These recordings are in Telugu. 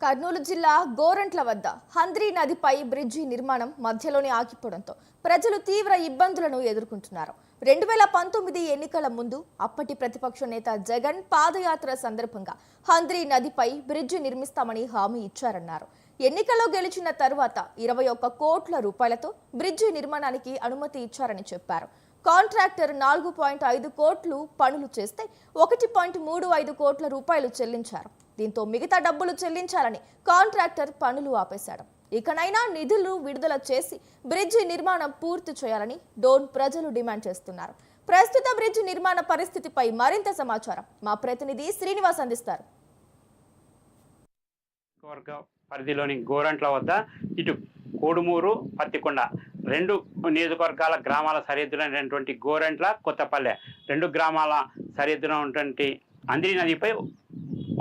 కర్నూలు జిల్లా గోరంట్ల వద్ద హంద్రీ నదిపై బ్రిడ్జి నిర్మాణం మధ్యలోనే ఆగిపోవడంతో ప్రజలు తీవ్ర ఇబ్బందులను ఎదుర్కొంటున్నారు. 2019 ఎన్నికల ముందు అప్పటి ప్రతిపక్ష నేత జగన్ పాదయాత్ర సందర్భంగా హంద్రీ నదిపై బ్రిడ్జి నిర్మిస్తామని హామీ ఇచ్చారన్నారు. ఎన్నికల్లో గెలిచిన తర్వాత 21 కోట్ల రూపాయలతో బ్రిడ్జి నిర్మాణానికి అనుమతి ఇచ్చారని చెప్పారు. కాంట్రాక్టర్ 4.5 కోట్లు పనులు చేస్తే 1.35 కోట్ల రూపాయలు చెల్లించారు. దీంతో మిగతా డబ్బులు చెల్లించాలని కాంట్రాక్టర్ పనులు ఆపేశాడు. ఇకనైనా నిధులు విడుదల చేసి బ్రిడ్జి నిర్మాణం పూర్తి చేయాలని డోన్ ప్రజలు డిమాండ్ చేస్తున్నారు. ప్రస్తుత బ్రిడ్జి నిర్మాణ పరిస్థితిపై మరింత సమాచారం మా ప్రతినిధి శ్రీనివాస్ అందిస్తారు. పరిధిలోని గోరంట్ల వద్ద ఇటు కోడుమూరు పత్తికొండ రెండు నియోజకవర్గాల గ్రామాల సరిహద్దులైనటువంటి గోరంట్ల కొత్తపల్లె రెండు గ్రామాల సరిహద్దున ఉన్నటువంటి హంద్రీ నదిపై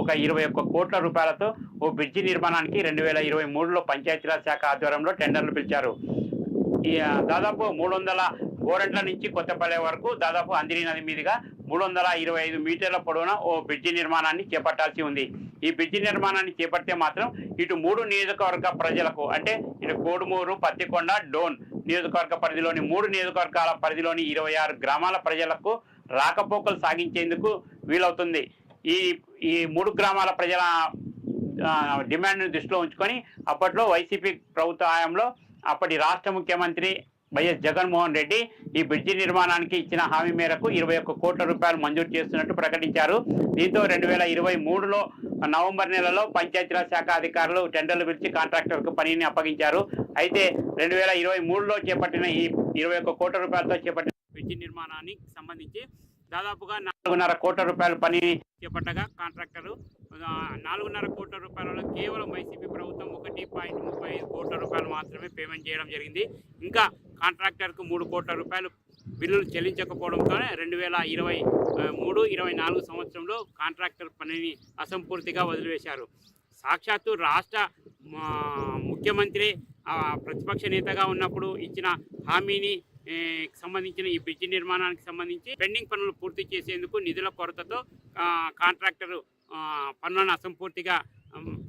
ఒక 21 కోట్ల రూపాయలతో ఓ బ్రిడ్జి నిర్మాణానికి 2023లో పంచాయతీరాజ్ శాఖ ఆధ్వర్యంలో టెండర్లు పిలిచారు. దాదాపు 300 గోరంట్ల నుంచి కొత్తపల్లె వరకు దాదాపు హంద్రీ నది మీదుగా 325 మీటర్ల పొడవున ఓ బ్రిడ్జి నిర్మాణాన్ని చేపట్టాల్సి ఉంది. ఈ బ్రిడ్జి నిర్మాణాన్ని చేపడితే మాత్రం ఇటు 3 నియోజకవర్గ ప్రజలకు అంటే ఇటు కోడుమూరు పత్తికొండ డోన్ నియోజకవర్గ పరిధిలోని 3 నియోజకవర్గాల పరిధిలోని 26 గ్రామాల ప్రజలకు రాకపోకలు సాగించేందుకు వీలవుతుంది. ఈ 3 గ్రామాల ప్రజల డిమాండ్ను దృష్టిలో ఉంచుకొని అప్పట్లో వైసీపీ ప్రభుత్వ హయాంలో అప్పటి రాష్ట్ర ముఖ్యమంత్రి వైఎస్ జగన్మోహన్ రెడ్డి ఈ బ్రిడ్జి నిర్మాణానికి ఇచ్చిన హామీ మేరకు 21 కోట్ల రూపాయలు మంజూరు చేస్తున్నట్టు ప్రకటించారు. దీంతో 2023లో నవంబర్ నెలలో పంచాయతీరాజ్ శాఖ అధికారులు టెండర్లు పిలిచి కాంట్రాక్టర్కు పనిని అప్పగించారు. అయితే 2023లో చేపట్టిన ఈ 21 కోట్ల రూపాయలతో చేపట్టిన బ్రిడ్జి నిర్మాణానికి సంబంధించి దాదాపుగా 4.5 కోట్ల రూపాయల పనిని చేపట్టగా కాంట్రాక్టరు 4.5 కోట్ల రూపాయలలో కేవలం వైసీపీ ప్రభుత్వం 1.35 కోట్ల రూపాయలు మాత్రమే పేమెంట్ చేయడం జరిగింది. ఇంకా కాంట్రాక్టర్కు 3 కోట్ల రూపాయలు బిల్లులు చెల్లించకపోవడంతోనే 2023-24 సంవత్సరంలో కాంట్రాక్టర్ పనిని అసంపూర్తిగా వదిలివేశారు. సాక్షాత్తు రాష్ట్ర ముఖ్యమంత్రి ప్రతిపక్ష నేతగా ఉన్నప్పుడు ఇచ్చిన హామీని సంబంధించిన ఈ బ్రిడ్జి నిర్మాణానికి సంబంధించి పెండింగ్ పనులు పూర్తి చేసేందుకు నిధుల కొరతతో కాంట్రాక్టరు పనులను అసంపూర్తిగా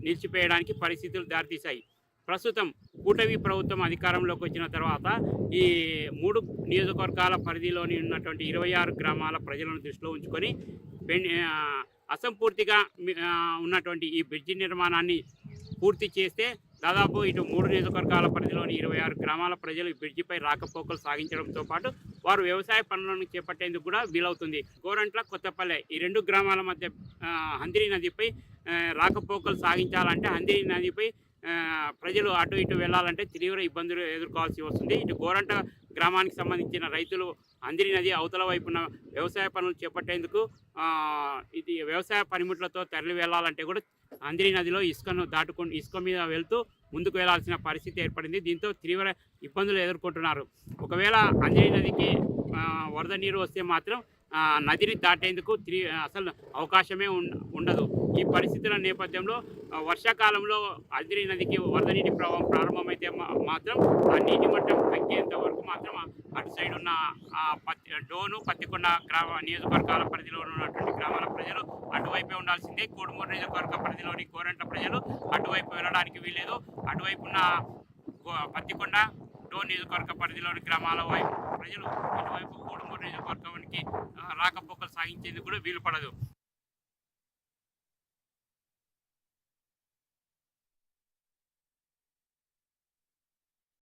నిలిచిపోయడానికి పరిస్థితులు దారితీశాయి. ప్రస్తుతం కూటమి ప్రభుత్వం అధికారంలోకి వచ్చిన తర్వాత ఈ 3 నియోజకవర్గాల పరిధిలోని ఉన్నటువంటి 26 గ్రామాల ప్రజలను దృష్టిలో ఉంచుకొని అసంపూర్తిగా ఉన్నటువంటి ఈ బ్రిడ్జి నిర్మాణాన్ని పూర్తి చేస్తే దాదాపు ఇటు 3 నియోజకవర్గాల పరిధిలోని 26 గ్రామాల ప్రజలు ఈ బ్రిడ్జిపై రాకపోకలు సాగించడంతో పాటు వారు వ్యవసాయ పనులను చేపట్టేందుకు కూడా వీలవుతుంది. గోరంట్ల కొత్తపల్లె ఈ 2 గ్రామాల మధ్య హంద్రీ నదిపై రాకపోకలు సాగించాలంటే హంద్రీ నదిపై ప్రజలు అటు ఇటు వెళ్ళాలంటే తీవ్ర ఇబ్బందులు ఎదుర్కోవాల్సి వస్తుంది. ఇటు గోరంట్ల గ్రామానికి సంబంధించిన రైతులు హంద్రీ నది అవతల వైపున వ్యవసాయ పనులు చేపట్టేందుకు ఇది వ్యవసాయ పనిముట్లతో తరలి వెళ్ళాలంటే కూడా హంద్రీ నదిలో ఇసుక మీద వెళ్తూ ముందుకు వెళ్లాల్సిన పరిస్థితి ఏర్పడింది. దీంతో తీవ్ర ఇబ్బందులు ఎదుర్కొంటున్నారు. ఒకవేళ హంద్రీ నదికి వరద నీరు వస్తే మాత్రం నదిని దాటేందుకు అసలు అవకాశమే ఉండదు. ఈ పరిస్థితుల నేపథ్యంలో వర్షాకాలంలో హంద్రీ నదికి వరద నీటి ప్రవాహం ప్రారంభమైతే మాత్రం ఆ నీటి మట్టం తగ్గేంత వరకు మాత్రం అటు సైడ్ ఉన్న డోను పత్తికొండ నియోజకవర్గాల పరిధిలో ఉన్నటువంటి గ్రామాల ప్రజలు అటువైపే ఉండాల్సిందే. కోడుమూరు నియోజకవర్గ పరిధిలోని గోరంట్ల ప్రజలు అటువైపు వెళ్ళడానికి వీలేదు. అటువైపు ఉన్న పత్తికొండ డోన్ నియోజకవర్గ పరిధిలోని గ్రామాల వైపు ప్రజలు ఇటువైపు కోడుమూరు నియోజకవర్గానికి రాకపోకలు సాగించేందుకు కూడా వీలు పడదు.